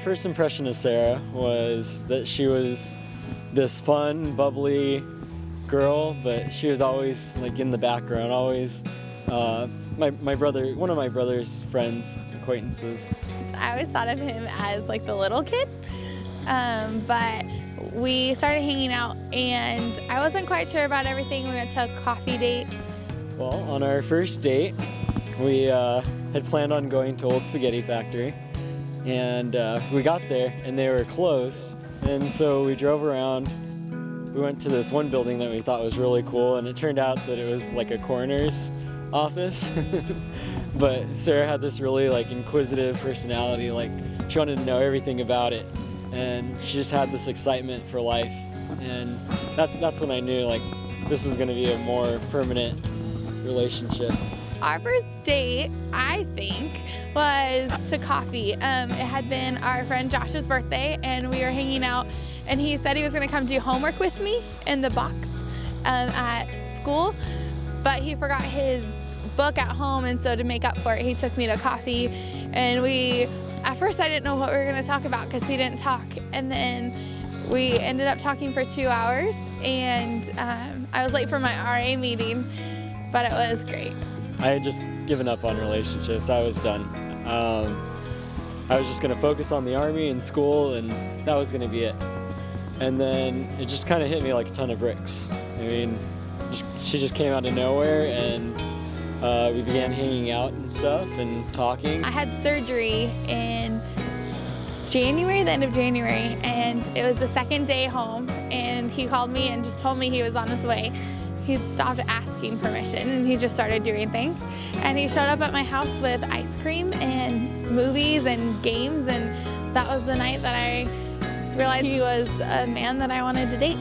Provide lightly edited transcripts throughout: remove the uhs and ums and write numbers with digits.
first impression of Sarah was that she was this fun, bubbly girl, but she was always like in the background, always my brother, one of my brother's friends, acquaintances. I always thought of him as like the little kid, but we started hanging out and I wasn't quite sure about everything. We went to a coffee date. Well, on our first date, we had planned on going to Old Spaghetti Factory, and we got there and they were closed, and so we drove around. We went to this one building that we thought was really cool, and it turned out that it was like a coroner's office. But Sarah had this really like inquisitive personality, like she wanted to know everything about it, and she just had this excitement for life, and that's when I knew like this was going to be a more permanent relationship. Our first date, I think, was to coffee. It had been our friend Josh's birthday, and we were hanging out, and he said he was going to come do homework with me in the box at school, but he forgot his book at home, and so to make up for it, he took me to coffee. And at first I didn't know what we were going to talk about because he didn't talk, and then we ended up talking for 2 hours, and I was late for my RA meeting, but it was great. I had just given up on relationships. I was done. I was just going to focus on the Army and school, and that was going to be it. And then it just kind of hit me like a ton of bricks. I mean, she just came out of nowhere, and we began hanging out and stuff and talking. I had surgery in January, the end of January, and it was the second day home, and he called me and just told me he was on his way. He'd stopped asking permission, and he just started doing things. And he showed up at my house with ice cream and movies and games, and that was the night that I realized he was a man that I wanted to date.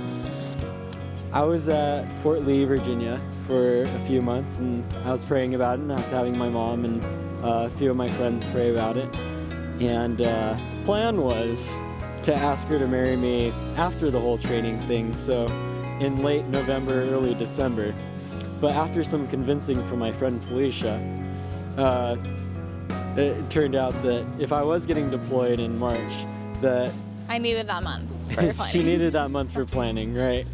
I was at Fort Lee, Virginia for a few months, and I was praying about it, and I was having my mom and a few of my friends pray about it. And the plan was to ask her to marry me after the whole training thing, so in late November, early December. But after some convincing from my friend Felicia, it turned out that if I was getting deployed in March, that I needed that month for planning. She needed that month for planning, right?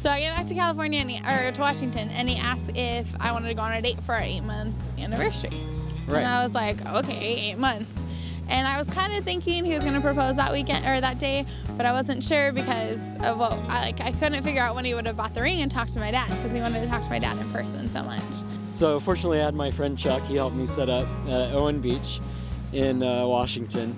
So I came back to California, or to Washington, and he asked if I wanted to go on a date for our 8-month anniversary. Right. And I was like, okay, 8 months. And I was kind of thinking he was going to propose that weekend or that day, but I wasn't sure because of what I couldn't figure out when he would have bought the ring and talked to my dad, because he wanted to talk to my dad in person so much. So fortunately, I had my friend Chuck. He helped me set up Owen Beach in Washington.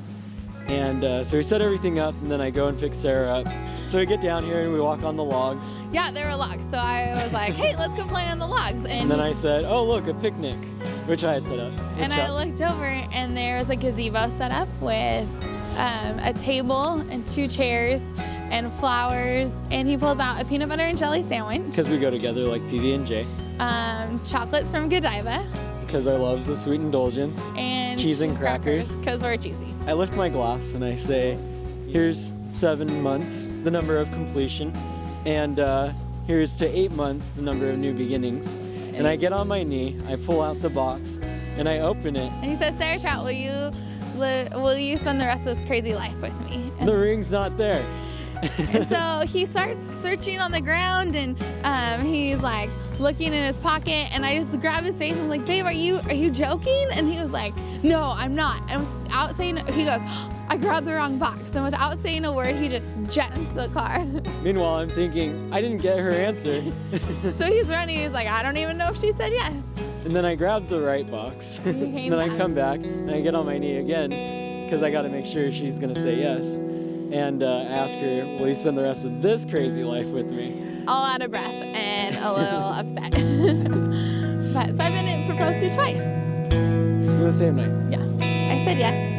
And so we set everything up, and then I go and pick Sarah up. So we get down here and we walk on the logs. Yeah, there were logs. So I was like, hey, let's go play on the logs. And then I said, oh, look, a picnic, which I had set up. And I looked over, and there was a gazebo set up with a table and 2 chairs and flowers. And he pulls out a peanut butter and jelly sandwich. Because we go together like PB&J. Chocolates from Godiva. Because our love's a sweet indulgence. And cheese and crackers. Because we're cheesy. I lift my glass and I say, here's 7 months, the number of completion, and here's to 8 months, the number of new beginnings. And I get on my knee, I pull out the box, and I open it. And he says, Sarah Trout, will you spend the rest of this crazy life with me? And the ring's not there. And so he starts searching on the ground, and he's like looking in his pocket, and I just grab his face and I'm like, babe, are you joking? And he was like, no, I'm not. And without saying, he goes, I grabbed the wrong box. And without saying a word, he just jets the car. Meanwhile, I'm thinking, I didn't get her answer. So he's running, he's like, I don't even know if she said yes. And then I grabbed the right box. And then I come back and I get on my knee again, because I got to make sure she's going to say yes. And ask her, will you spend the rest of this crazy life with me? All out of breath and a little upset. But so I've been proposed to twice. On the same night? Yeah. I said yes.